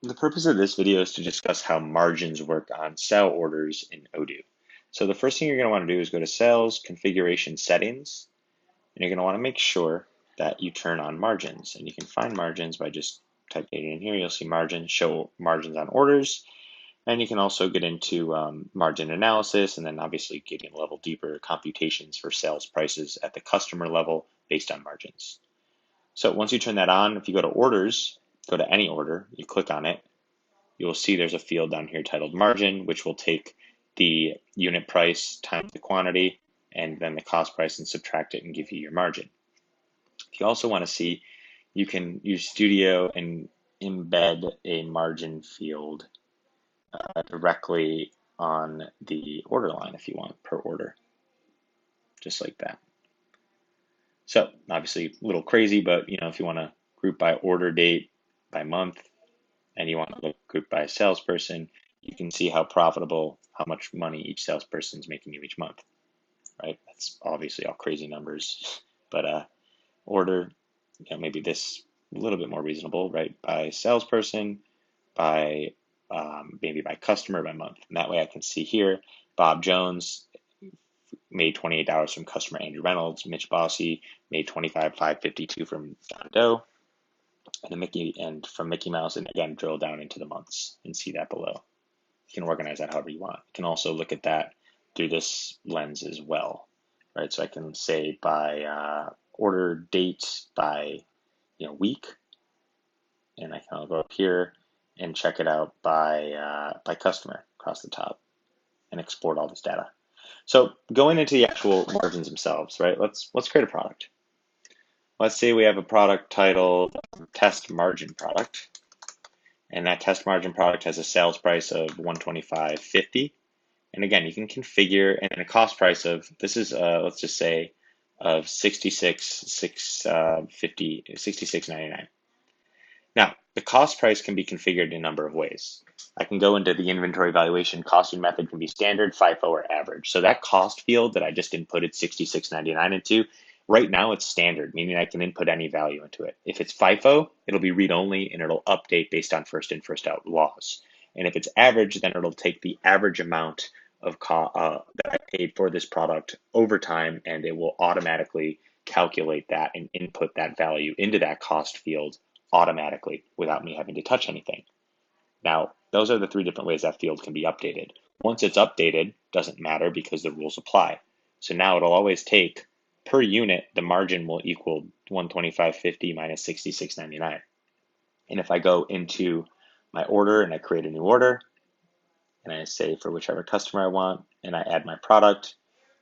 The purpose of this video is to discuss how margins work on sale orders in Odoo. So the first thing you're going to want to do is go to Sales, Configuration Settings, and you're going to want to make sure that you turn on margins. And you can find margins by just typing it in here. You'll see margins, show margins on orders, and you can also get into margin analysis and then obviously getting a level deeper computations for sales prices at the customer level based on margins. So once you turn that on, if you go to orders, go to any order, you click on it, you will see there's a field down here titled margin, which will take the unit price times the quantity and then the cost price and subtract it and give you your margin. If you also want to see, you can use Studio and embed a margin field directly on the order line if you want per order, just like that. So obviously a little crazy, but if you want to group by order date, by month, and you want to look group by salesperson, you can see how profitable, how much money each salesperson is making you each month, right? That's obviously all crazy numbers, but order, maybe this a little bit more reasonable, right? By salesperson, by maybe by customer, by month. And that way I can see here, Bob Jones made $28 from customer Andrew Reynolds, Mitch Bossy made $25,552 from John Doe, and from Mickey Mouse, and again, drill down into the months and see that below. You can organize that however you want. You can also look at that through this lens as well, right? So I can say by order date, by week, and I can go up here and check it out by customer across the top and export all this data. So going into the actual margins themselves, right? Let's create a product. Let's say we have a product titled test margin product, and that test margin product has a sales price of $125.50. And again, you can configure and a cost price of, this is let's just say of $66.99. Now, the cost price can be configured in a number of ways. I can go into the inventory valuation costing method, can be standard, FIFO, or average. So that cost field that I just inputted $66.99 into, right now it's standard, meaning I can input any value into it. If it's FIFO, it'll be read-only and it'll update based on first in, first out laws. And if it's average, then it'll take the average amount of that I paid for this product over time, and it will automatically calculate that and input that value into that cost field automatically without me having to touch anything. Now, those are the three different ways that field can be updated. Once it's updated, doesn't matter because the rules apply. So now it'll always take per unit, the margin will equal 125.50 minus 66.99. And if I go into my order and I create a new order and I say for whichever customer I want and I add my product,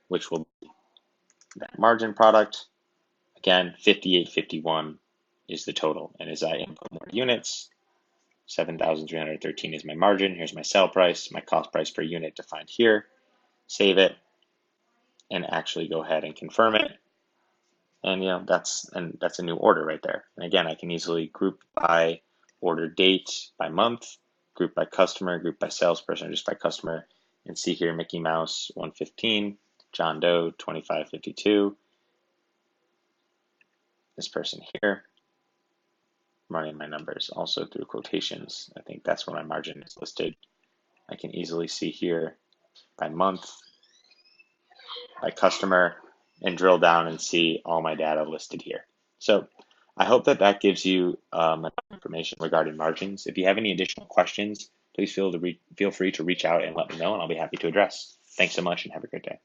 which will be that margin product, again, 58.51 is the total. And as I input more units, 7,313 is my margin. Here's my sale price, my cost price per unit defined here. Save it and actually go ahead and confirm it. And that's a new order right there. And again, I can easily group by order date, by month, group by customer, group by salesperson, or just by customer, and see here Mickey Mouse 115, John Doe 2552. This person here. I'm running my numbers also through quotations. I think that's where my margin is listed. I can easily see here by month, by customer, and drill down and see all my data listed here. So I hope that gives you enough information regarding margins. If you have any additional questions, please feel free to reach out and let me know, and I'll be happy to address. Thanks so much and have a great day.